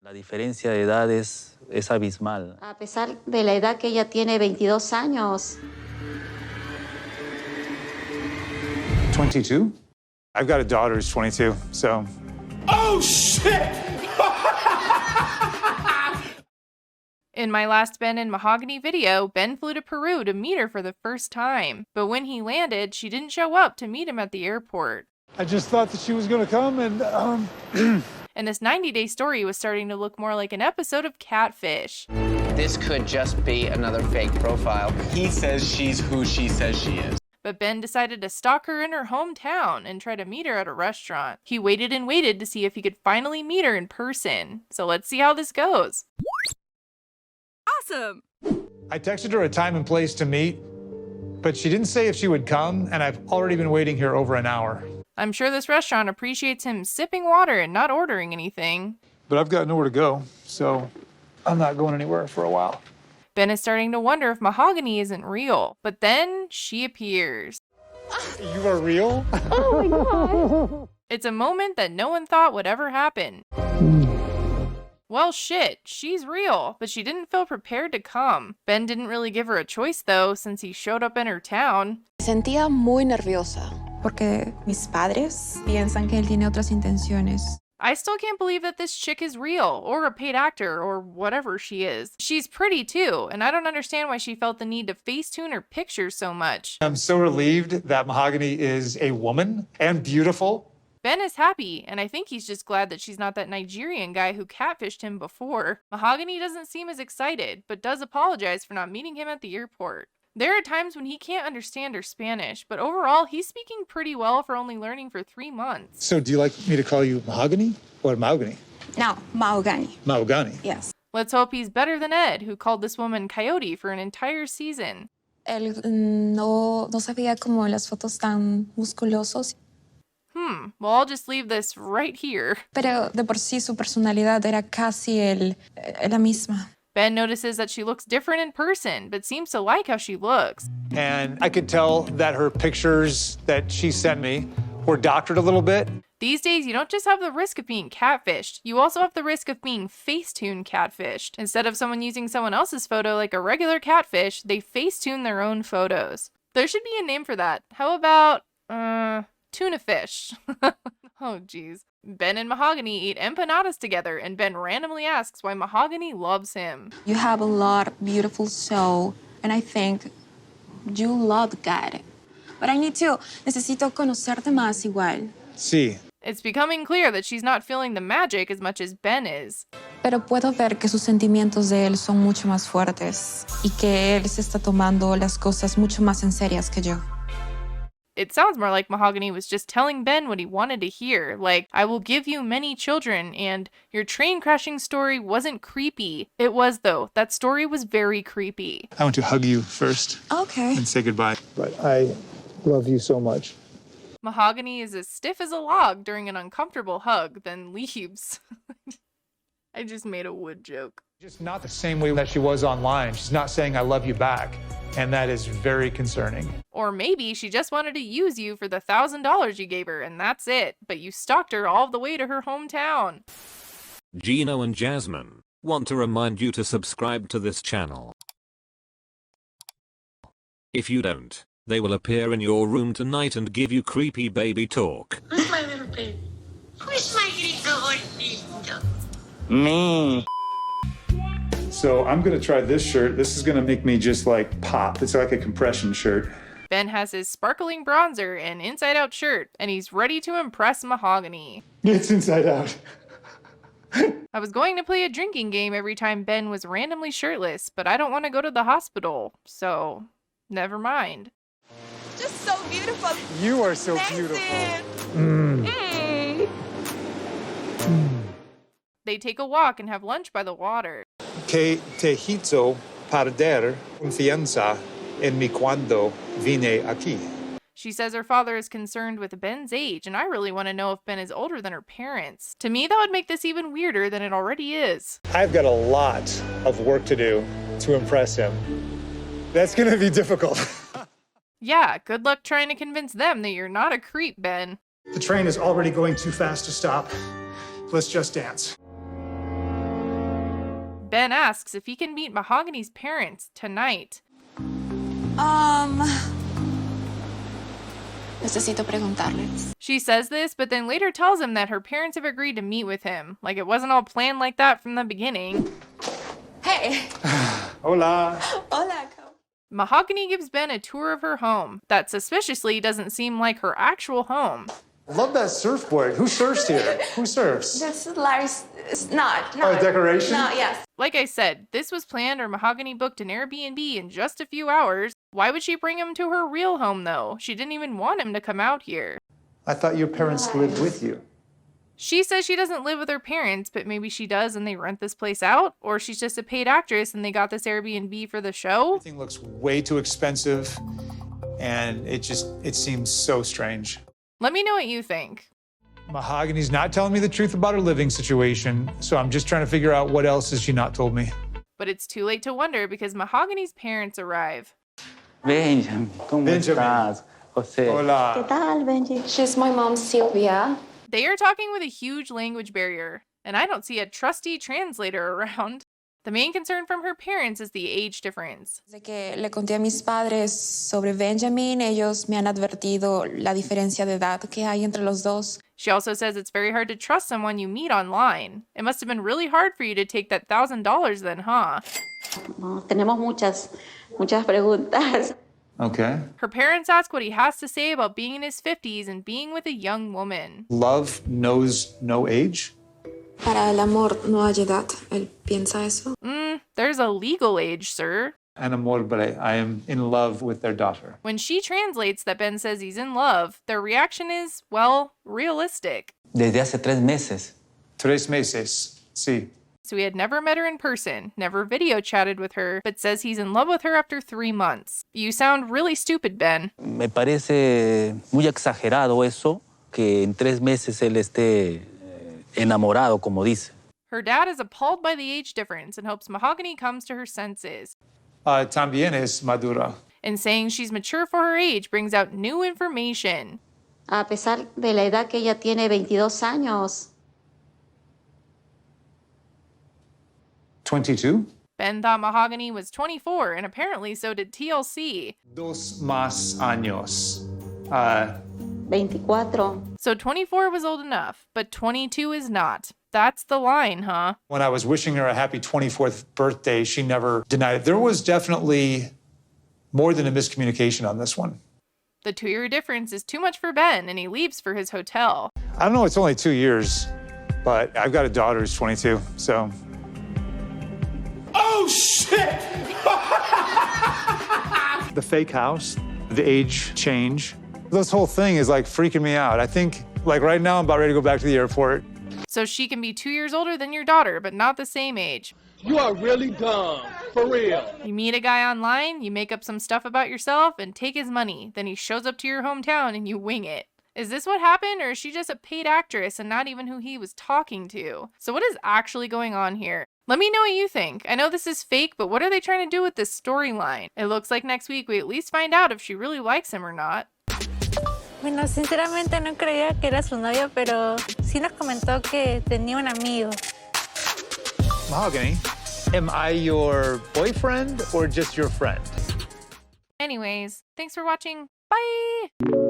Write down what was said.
La diferencia de edad es abismal. A pesar de la edad que ella tiene, 22 años. 22? I've got a daughter who's 22, so... Oh, shit! In my last Ben and Mahogany video, Ben flew to Peru to meet her for the first time. But when he landed, she didn't show up to meet him at the airport. I just thought that she was gonna come and, And this 90-day story was starting to look more like an episode of Catfish. This could just be another fake profile. He says she's who she says she is. But Ben decided to stalk her in her hometown and try to meet her at a restaurant. He waited and waited to see if he could finally meet her in person. So let's see how this goes. Awesome! I texted her a time and place to meet, but she didn't say if she would come, and I've already been waiting here over an hour. I'm sure this restaurant appreciates him sipping water and not ordering anything. But I've got nowhere to go, so I'm not going anywhere for a while. Ben is starting to wonder if Mahogany isn't real, but then she appears. You are real? Oh my God. It's a moment that no one thought would ever happen. Well, shit, she's real, but she didn't feel prepared to come. Ben didn't really give her a choice though, since he showed up in her town. Sentía muy nerviosa. Porque mis padres piensan que él tiene otras intenciones. I still can't believe that this chick is real, or a paid actor, or whatever she is. She's pretty too, and I don't understand why she felt the need to Facetune her pictures so much. I'm so relieved that Mahogany is a woman and beautiful. Ben is happy, and I think he's just glad that she's not that Nigerian guy who catfished him before. Mahogany doesn't seem as excited, but does apologize for not meeting him at the airport. There are times when he can't understand her Spanish, but overall, he's speaking pretty well for only learning for 3 months. So do you like me to call you Mahogany or Mahogany? No, Mahogany. Mahogany. Yes. Let's hope he's better than Ed, who called this woman Coyote for an entire season. Él no sabía como las fotos tan musculosos. Well, I'll just leave this right here. Pero de por sí su personalidad era casi la misma. Ben notices that she looks different in person, but seems to like how she looks. And I could tell that her pictures that she sent me were doctored a little bit. These days, you don't just have the risk of being catfished, you also have the risk of being Facetune catfished. Instead of someone using someone else's photo like a regular catfish, they Facetune their own photos. There should be a name for that. How about, tuna fish? Oh, geez. Ben and Mahogany eat empanadas together, and Ben randomly asks why Mahogany loves him. You have a lot of beautiful soul, and I think you love God. But necesito conocerte más igual. Sí. It's becoming clear that she's not feeling the magic as much as Ben is. Pero puedo ver que sus sentimientos de él son mucho más fuertes y que él se está tomando las cosas mucho más en serias que yo. It sounds more like Mahogany was just telling Ben what he wanted to hear, like, I will give you many children, and your train crashing story wasn't creepy. It was, though. That story was very creepy. I want to hug you first. Okay. And say goodbye. But I love you so much. Mahogany is as stiff as a log during an uncomfortable hug, then leaves. I just made a wood joke. Just not the same way that she was online. She's not saying I love you back. And that is very concerning. Or maybe she just wanted to use you for the $1,000 you gave her, and that's it. But you stalked her all the way to her hometown. Gino and Jasmine want to remind you to subscribe to this channel. If you don't, they will appear in your room tonight and give you creepy baby talk. Who's my little baby? Who's my little gordito? Me. So I'm gonna try this shirt. This is gonna make me just like pop. It's like a compression shirt. Ben has his sparkling bronzer and inside-out shirt, and he's ready to impress Mahogany. It's inside out. I was going to play a drinking game every time Ben was randomly shirtless, but I don't want to go to the hospital, so never mind. Just so beautiful. You are so beautiful. They take a walk and have lunch by the water. Que te hizo perder confianza en mí cuando vine aquí. She says her father is concerned with Ben's age, and I really want to know if Ben is older than her parents. To me, that would make this even weirder than it already is. I've got a lot of work to do to impress him. That's gonna be difficult. Yeah, good luck trying to convince them that you're not a creep, Ben. The train is already going too fast to stop. Let's just dance. Ben asks if he can meet Mahogany's parents tonight. Necesito preguntarles. She says this, but then later tells him that her parents have agreed to meet with him. Like it wasn't all planned like that from the beginning. Hey. Hola. Hola. Mahogany gives Ben a tour of her home that suspiciously doesn't seem like her actual home. I love that surfboard. Who surfs here? Who surfs? This is Larry's. It's not. Oh, a decoration? No, yes. Like I said, this was planned or Mahogany booked an Airbnb in just a few hours. Why would she bring him to her real home, though? She didn't even want him to come out here. I thought your parents lived with you. She says she doesn't live with her parents, but maybe she does and they rent this place out? Or she's just a paid actress and they got this Airbnb for the show? Everything looks way too expensive, and it seems so strange. Let me know what you think. Mahogany's not telling me the truth about her living situation, so I'm just trying to figure out what else has she not told me. But it's too late to wonder because Mahogany's parents arrive. Benjamin, ¿cómo estás? José. Hola. ¿Qué tal, Benji? She's my mom, Sylvia. They are talking with a huge language barrier, and I don't see a trusty translator around. The main concern from her parents is the age difference. Desde que le conté a mis padres sobre Benjamin, ellos me han advertido la diferencia de edad que hay entre los dos. She also says it's very hard to trust someone you meet online. It must have been really hard for you to take that $1,000 then, huh? No, tenemos muchas preguntas. Okay. Her parents ask what he has to say about being in his 50s and being with a young woman. Love knows no age? Para el amor no hay edad. Él piensa eso. There's a legal age, sir. An amor, but I am in love with their daughter. When she translates that Ben says he's in love, their reaction is, well, realistic. Desde hace 3 meses. 3 meses, sí. So he had never met her in person, never video chatted with her, but says he's in love with her after 3 months. You sound really stupid, Ben. Me parece muy exagerado eso, que en 3 meses él esté enamorado, como dice. Her dad is appalled by the age difference and hopes Mahogany comes to her senses. También es madura. And saying she's mature for her age brings out new information. A pesar de la edad que ella tiene, 22 años. 22? Ben thought Mahogany was 24, and apparently so did TLC. 2 más años. 24. So 24 was old enough, but 22 is not. That's the line, huh? When I was wishing her a happy 24th birthday, she never denied it. There was definitely more than a miscommunication on this one. The 2-year difference is too much for Ben, and he leaves for his hotel. I don't know, it's only 2 years, but I've got a daughter who's 22, so. Oh, shit! The fake house, the age change, this whole thing is like freaking me out. I think, like right now, I'm about ready to go back to the airport. So she can be 2 years older than your daughter, but not the same age. You are really dumb. For real. You meet a guy online, you make up some stuff about yourself, and take his money. Then he shows up to your hometown and you wing it. Is this what happened, or is she just a paid actress and not even who he was talking to? So what is actually going on here? Let me know what you think. I know this is fake, but what are they trying to do with this storyline? It looks like next week we at least find out if she really likes him or not. Bueno, sinceramente no creía que era su novio, pero sí nos comentó que tenía un amigo. Mahogany, am I your boyfriend or just your friend? Anyways, thanks for watching. Bye!